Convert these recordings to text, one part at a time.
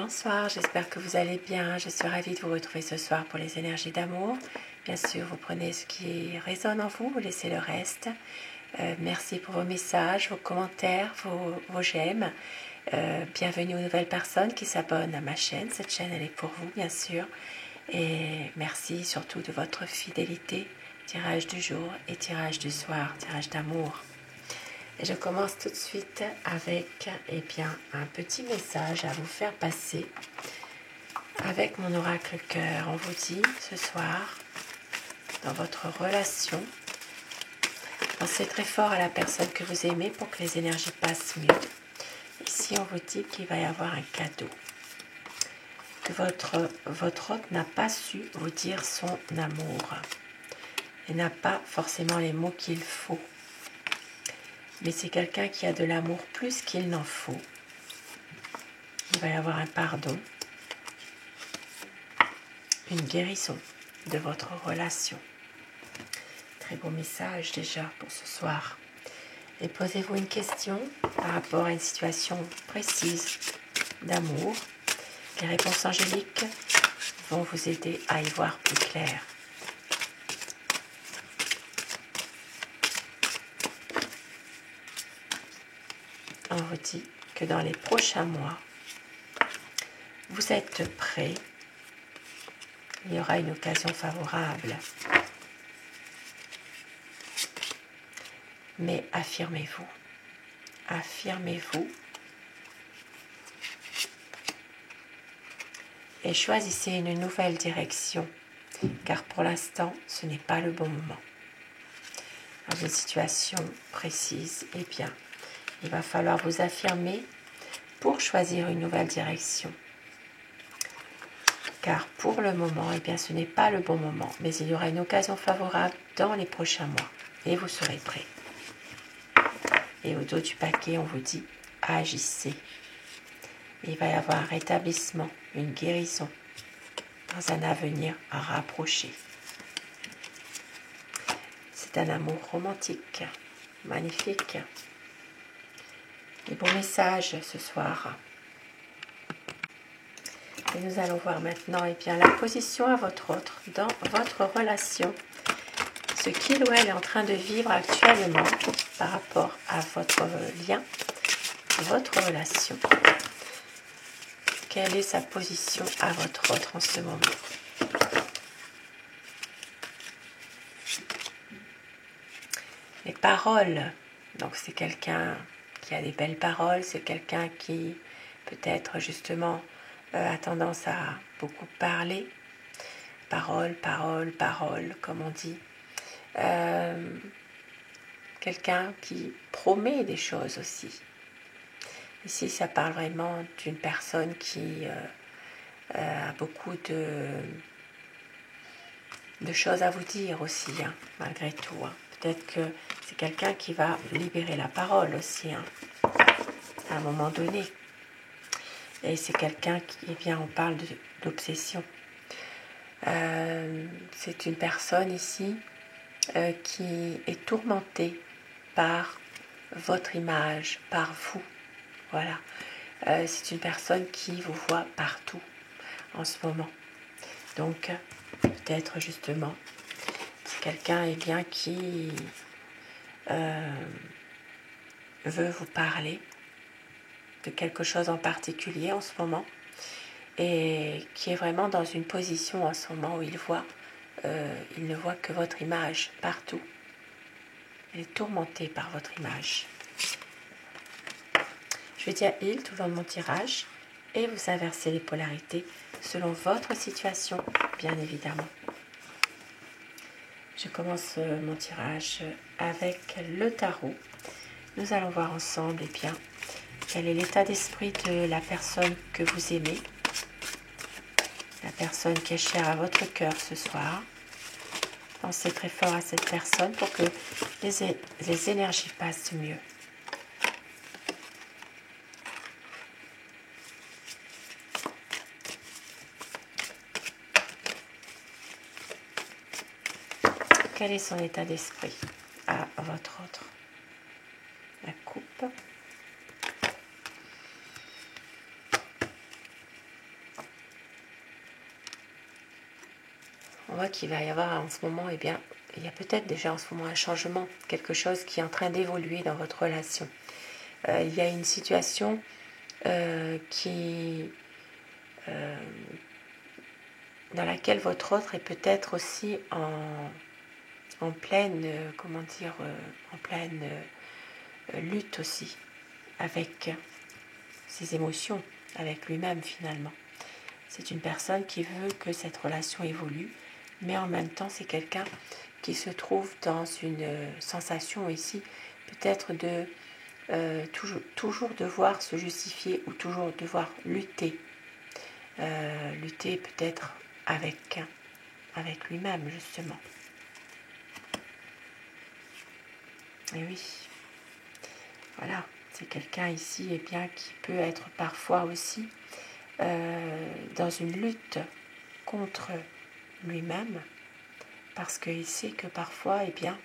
Bonsoir, j'espère que vous allez bien. Je suis ravie de vous retrouver ce soir pour les énergies d'amour. Bien sûr, vous prenez ce qui résonne en vous, vous laissez le reste. Merci pour vos messages, vos commentaires, vos j'aime. Bienvenue aux nouvelles personnes qui s'abonnent à ma chaîne. Cette chaîne, elle est pour vous, bien sûr. Et merci surtout de votre fidélité. Tirage du jour et tirage du soir, tirage d'amour. Et je commence tout de suite avec un petit message à vous faire passer avec mon oracle cœur. On vous dit ce soir, dans votre relation, pensez très fort à la personne que vous aimez pour que les énergies passent mieux. Ici, on vous dit qu'il va y avoir un cadeau, que votre hôte n'a pas su vous dire son amour et n'a pas forcément les mots qu'il faut. Mais c'est quelqu'un qui a de l'amour plus qu'il n'en faut. Il va y avoir un pardon, une guérison de votre relation. Très beau message déjà pour ce soir. Et posez-vous une question par rapport à une situation précise d'amour. Les réponses angéliques vont vous aider à y voir plus clair. On vous dit que dans les prochains mois, vous êtes prêts. Il y aura une occasion favorable. Mais affirmez-vous. Affirmez-vous. Et choisissez une nouvelle direction. Car pour l'instant, ce n'est pas le bon moment. Dans une situation précise, il va falloir vous affirmer pour choisir une nouvelle direction. Car pour le moment, ce n'est pas le bon moment, mais il y aura une occasion favorable dans les prochains mois et vous serez prêts. Et au dos du paquet, on vous dit agissez. Il va y avoir un rétablissement, une guérison dans un avenir rapproché. C'est un amour romantique, magnifique. Des bons messages ce soir. Et nous allons voir maintenant la position à votre autre dans votre relation. Ce qu'il ou elle est en train de vivre actuellement par rapport à votre lien, votre relation. Quelle est sa position à votre autre en ce moment? Les paroles. Donc c'est quelqu'un qui a des belles paroles, c'est quelqu'un qui peut-être justement a tendance à beaucoup parler. Parole, parole, parole, comme on dit. Quelqu'un qui promet des choses aussi. Ici, ça parle vraiment d'une personne qui a beaucoup de choses à vous dire aussi, malgré tout. Peut-être que c'est quelqu'un qui va libérer la parole aussi, à un moment donné. Et c'est quelqu'un qui, on parle d'obsession. C'est une personne ici qui est tourmentée par votre image, par vous. Voilà. C'est une personne qui vous voit partout en ce moment. Donc, peut-être justement, c'est quelqu'un qui veut vous parler de quelque chose en particulier en ce moment et qui est vraiment dans une position en ce moment où il ne voit que votre image partout. Il est tourmenté par votre image. Je vais dire il tout le long de mon tirage et vous inversez les polarités selon votre situation, bien évidemment. Je commence mon tirage avec le tarot. Nous allons voir ensemble quel est l'état d'esprit de la personne que vous aimez, la personne qui est chère à votre cœur ce soir. Pensez très fort à cette personne pour que les énergies passent mieux. Quel est son état d'esprit à votre autre? La coupe. On voit qu'il va y avoir en ce moment, eh bien, il y a peut-être déjà en ce moment un changement, quelque chose qui est en train d'évoluer dans votre relation. Il y a une situation dans laquelle votre autre est peut-être aussi en pleine, en pleine lutte aussi avec ses émotions, avec lui-même finalement. C'est une personne qui veut que cette relation évolue, mais en même temps c'est quelqu'un qui se trouve dans une sensation ici, peut-être de toujours devoir se justifier ou toujours devoir lutter. Lutter peut-être avec lui-même justement. Et oui, voilà, c'est quelqu'un ici eh bien, qui peut être parfois aussi dans une lutte contre lui-même, parce qu'il sait que parfois eh bien,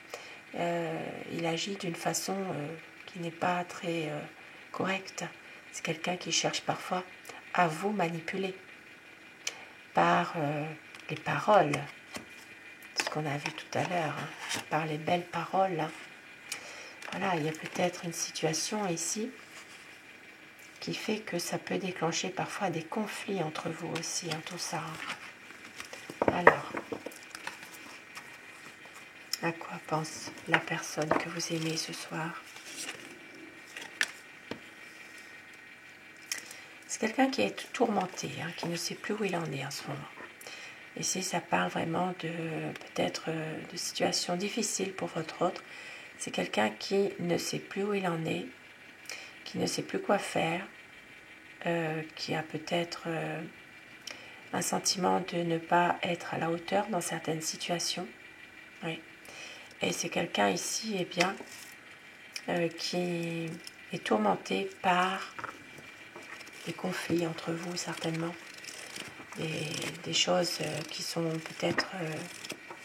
il agit d'une façon qui n'est pas très correcte. C'est quelqu'un qui cherche parfois à vous manipuler par les paroles, ce qu'on a vu tout à l'heure, hein, par les belles paroles. Hein. Voilà, il y a peut-être une situation ici qui fait que ça peut déclencher parfois des conflits entre vous aussi, hein, tout ça. Alors, à quoi pense la personne que vous aimez ce soir? C'est quelqu'un qui est tourmenté, hein, qui ne sait plus où il en est en ce moment. Ici, ça parle vraiment de peut-être de situations difficiles pour votre autre. C'est quelqu'un qui ne sait plus où il en est, qui ne sait plus quoi faire, qui a peut-être un sentiment de ne pas être à la hauteur dans certaines situations. Oui. Et c'est quelqu'un ici, eh bien, qui est tourmenté par des conflits entre vous, certainement. Des choses qui sont peut-être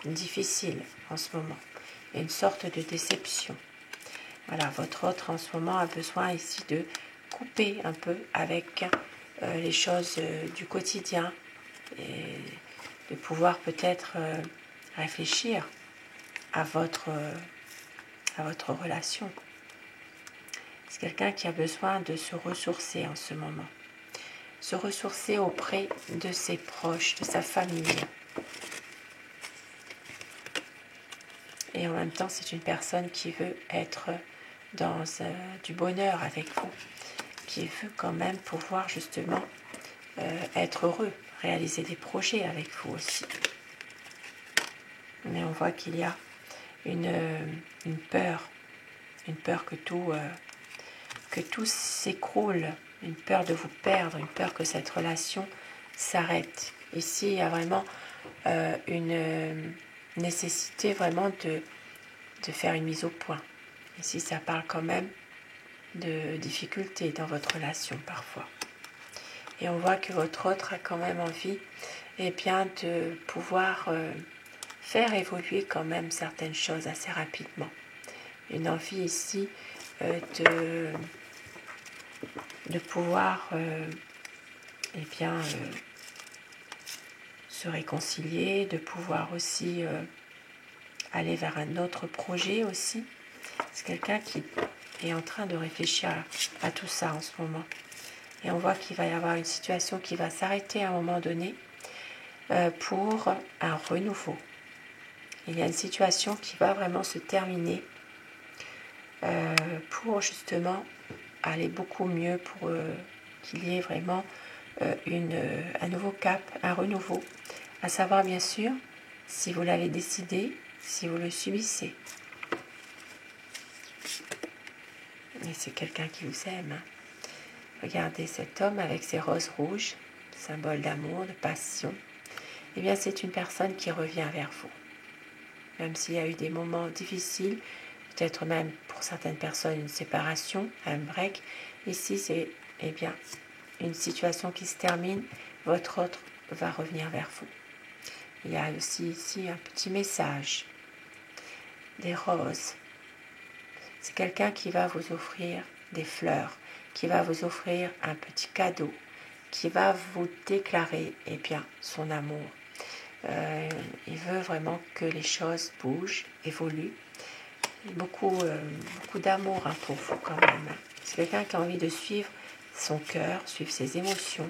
difficiles en ce moment. Et une sorte de déception. Voilà, votre autre en ce moment a besoin ici de couper un peu avec les choses du quotidien et de pouvoir peut-être réfléchir à votre relation. C'est quelqu'un qui a besoin de se ressourcer en ce moment. Se ressourcer auprès de ses proches, de sa famille. Et en même temps, c'est une personne qui veut être dans du bonheur avec vous, qui veut quand même pouvoir justement être heureux, réaliser des projets avec vous aussi. Mais on voit qu'il y a une peur que tout s'écroule, une peur de vous perdre, une peur que cette relation s'arrête. Ici, il y a vraiment une nécessité vraiment de faire une mise au point. Ici, ça parle quand même de difficultés dans votre relation parfois. Et on voit que votre autre a quand même envie eh bien, de pouvoir faire évoluer quand même certaines choses assez rapidement. Une envie ici de pouvoir eh bien, se réconcilier, de pouvoir aussi aller vers un autre projet aussi. C'est quelqu'un qui est en train de réfléchir à tout ça en ce moment. Et on voit qu'il va y avoir une situation qui va s'arrêter à un moment donné pour un renouveau. Il y a une situation qui va vraiment se terminer pour justement aller beaucoup mieux, pour qu'il y ait vraiment un nouveau cap, un renouveau. À savoir bien sûr, si vous l'avez décidé, si vous le subissez. Et c'est quelqu'un qui vous aime. Hein. Regardez cet homme avec ses roses rouges, symbole d'amour, de passion. Eh bien, c'est une personne qui revient vers vous. Même s'il y a eu des moments difficiles, peut-être même pour certaines personnes une séparation, un break. Ici, c'est eh bien, une situation qui se termine, votre autre va revenir vers vous. Il y a aussi ici un petit message, des roses. C'est quelqu'un qui va vous offrir des fleurs, qui va vous offrir un petit cadeau, qui va vous déclarer eh bien, son amour. Il veut vraiment que les choses bougent, évoluent. Beaucoup d'amour pour vous quand même. C'est quelqu'un qui a envie de suivre son cœur, suivre ses émotions,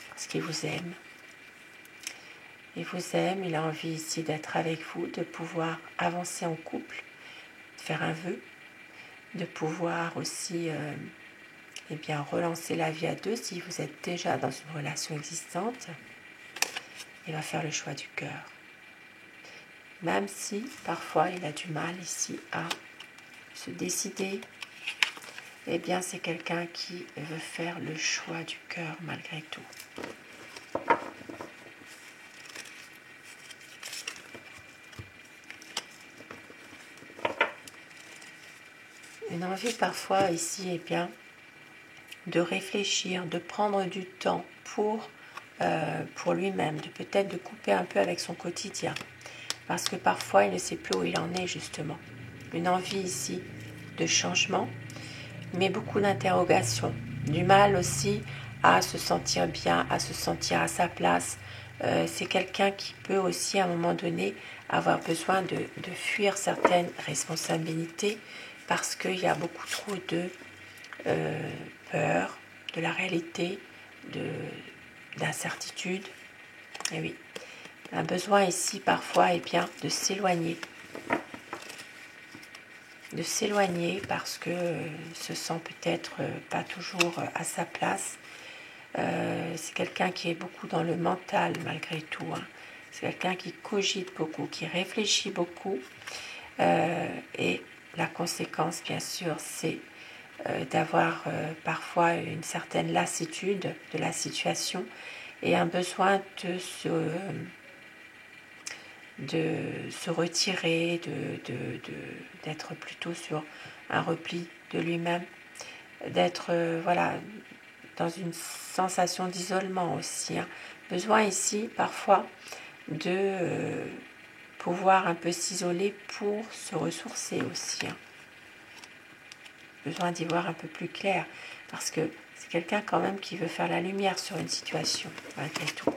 parce qu'il vous aime. Il vous aime, il a envie ici d'être avec vous, de pouvoir avancer en couple, de faire un vœu, de pouvoir aussi relancer la vie à deux si vous êtes déjà dans une relation existante. Il va faire le choix du cœur. Même si parfois il a du mal ici à se décider, eh bien c'est quelqu'un qui veut faire le choix du cœur malgré tout. Une envie parfois ici de réfléchir, de prendre du temps pour lui-même, peut-être de couper un peu avec son quotidien. Parce que parfois il ne sait plus où il en est justement. Une envie ici de changement, mais beaucoup d'interrogations. Du mal aussi à se sentir bien, à se sentir à sa place. C'est quelqu'un qui peut aussi à un moment donné avoir besoin de fuir certaines responsabilités parce qu'il y a beaucoup trop de peur de la réalité, d'incertitude. Et oui, un besoin ici parfois de s'éloigner. De s'éloigner parce que se sent peut-être pas toujours à sa place. C'est quelqu'un qui est beaucoup dans le mental malgré tout. C'est quelqu'un qui cogite beaucoup, qui réfléchit beaucoup. Et la conséquence, bien sûr, c'est d'avoir parfois une certaine lassitude de la situation et un besoin de se retirer, d'être plutôt sur un repli de lui-même, d'être dans une sensation d'isolement aussi. Besoin ici parfois de pouvoir un peu s'isoler pour se ressourcer aussi. Besoin d'y voir un peu plus clair parce que c'est quelqu'un quand même qui veut faire la lumière sur une situation malgré tout.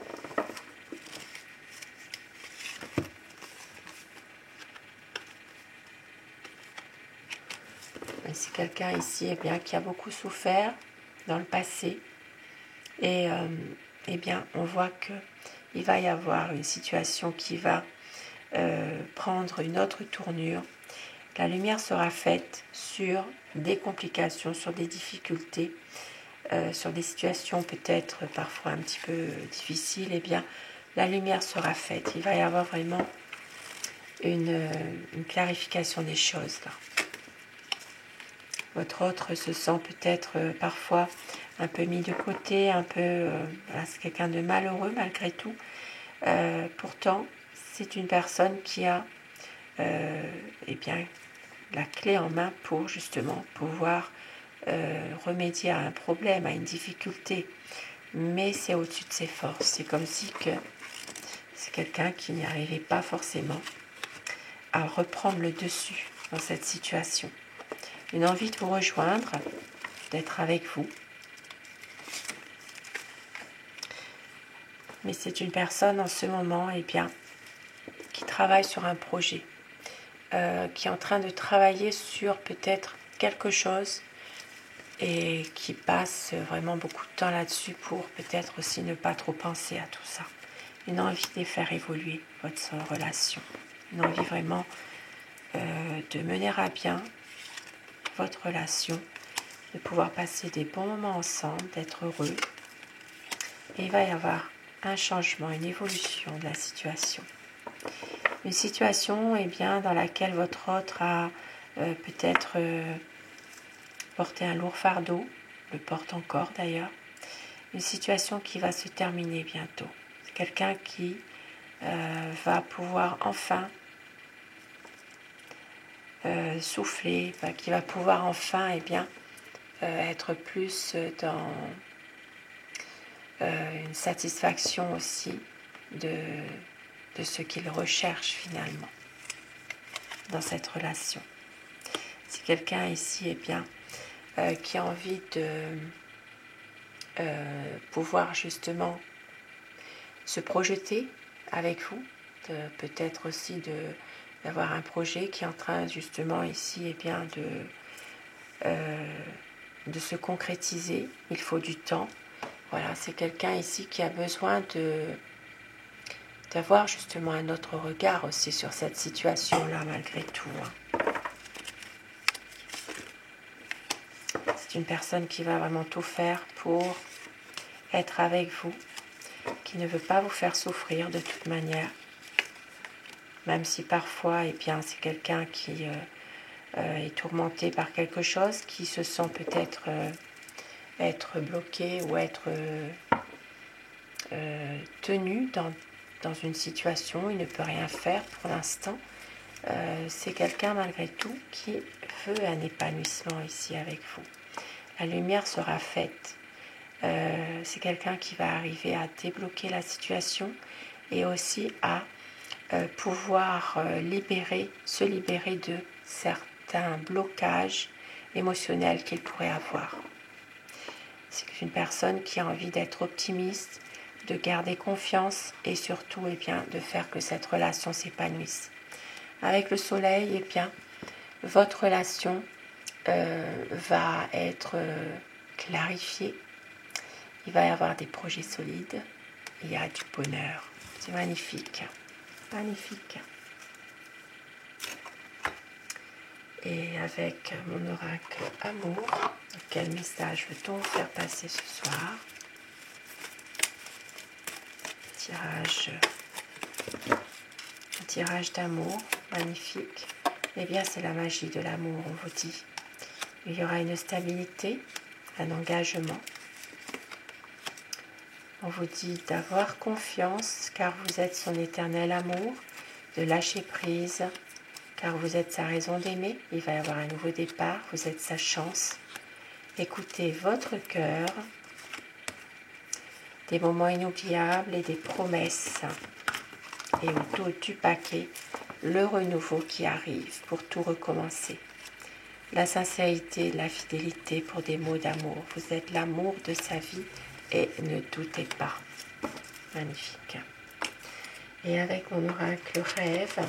C'est quelqu'un ici qui a beaucoup souffert dans le passé et on voit qu'il va y avoir une situation qui va prendre une autre tournure. La lumière sera faite sur des complications, sur des difficultés, sur des situations peut-être parfois un petit peu difficiles. La lumière sera faite. Il va y avoir vraiment une clarification des choses là. Votre autre se sent peut-être parfois un peu mis de côté, c'est quelqu'un de malheureux malgré tout. Pourtant, c'est une personne qui a la clé en main pour justement pouvoir remédier à un problème, à une difficulté. Mais c'est au-dessus de ses forces. C'est comme si c'est quelqu'un qui n'y arrivait pas forcément à reprendre le dessus dans cette situation. Une envie de vous rejoindre, d'être avec vous. Mais c'est une personne en ce moment qui travaille sur un projet, qui est en train de travailler sur peut-être quelque chose et qui passe vraiment beaucoup de temps là-dessus pour peut-être aussi ne pas trop penser à tout ça. Une envie de faire évoluer votre relation. Une envie vraiment de mener à bien votre relation, de pouvoir passer des bons moments ensemble, d'être heureux. Et il va y avoir un changement, une évolution de la situation. Une situation dans laquelle votre autre a peut-être porté un lourd fardeau, le porte encore d'ailleurs. Une situation qui va se terminer bientôt. C'est quelqu'un qui va pouvoir enfin souffler, qui va pouvoir enfin être plus dans une satisfaction aussi de ce qu'il recherche finalement dans cette relation. C'est quelqu'un ici qui a envie de pouvoir justement se projeter avec vous, peut-être aussi d'avoir un projet qui est en train justement ici de se concrétiser. Il faut du temps. Voilà, c'est quelqu'un ici qui a besoin d'avoir justement un autre regard aussi sur cette situation-là malgré tout. C'est une personne qui va vraiment tout faire pour être avec vous, qui ne veut pas vous faire souffrir de toute manière, même si parfois c'est quelqu'un qui est tourmenté par quelque chose, qui se sent peut-être être bloqué ou être tenu dans une situation, il ne peut rien faire pour l'instant. C'est quelqu'un malgré tout qui veut un épanouissement ici avec vous. La lumière sera faite. C'est quelqu'un qui va arriver à débloquer la situation et aussi à pouvoir se libérer de certains blocages émotionnels qu'il pourrait avoir. C'est une personne qui a envie d'être optimiste, de garder confiance et surtout de faire que cette relation s'épanouisse. Avec le soleil, votre relation va être clarifiée. Il va y avoir des projets solides. Il y a du bonheur. C'est magnifique. Magnifique. Et avec mon oracle amour, quel message veut-on faire passer ce soir? Un tirage d'amour, magnifique. C'est la magie de l'amour, on vous dit. Il y aura une stabilité, un engagement. On vous dit d'avoir confiance, car vous êtes son éternel amour, de lâcher prise, car vous êtes sa raison d'aimer. Il va y avoir un nouveau départ, vous êtes sa chance. Écoutez votre cœur, des moments inoubliables et des promesses. Et au dos du paquet, le renouveau qui arrive pour tout recommencer. La sincérité, la fidélité pour des mots d'amour. Vous êtes l'amour de sa vie et ne doutez pas. Magnifique. Et avec mon oracle rêve,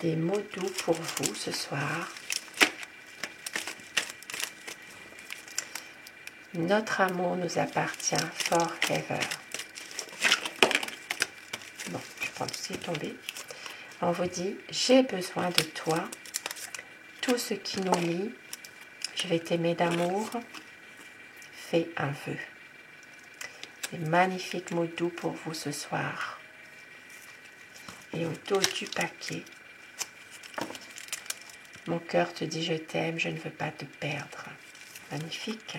des mots doux pour vous ce soir. Notre amour nous appartient forever. Bon, je pense que c'est tombé. On vous dit, j'ai besoin de toi. Tout ce qui nous lie, je vais t'aimer d'amour. Fais un vœu. Des magnifiques mots doux pour vous ce soir. Et au dos du paquet, mon cœur te dit je t'aime, je ne veux pas te perdre. Magnifique.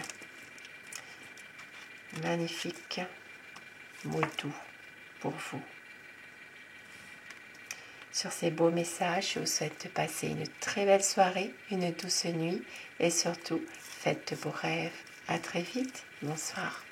Magnifique mots doux pour vous. Sur ces beaux messages, je vous souhaite de passer une très belle soirée, une douce nuit et surtout, faites de beaux rêves. À très vite. Bonsoir.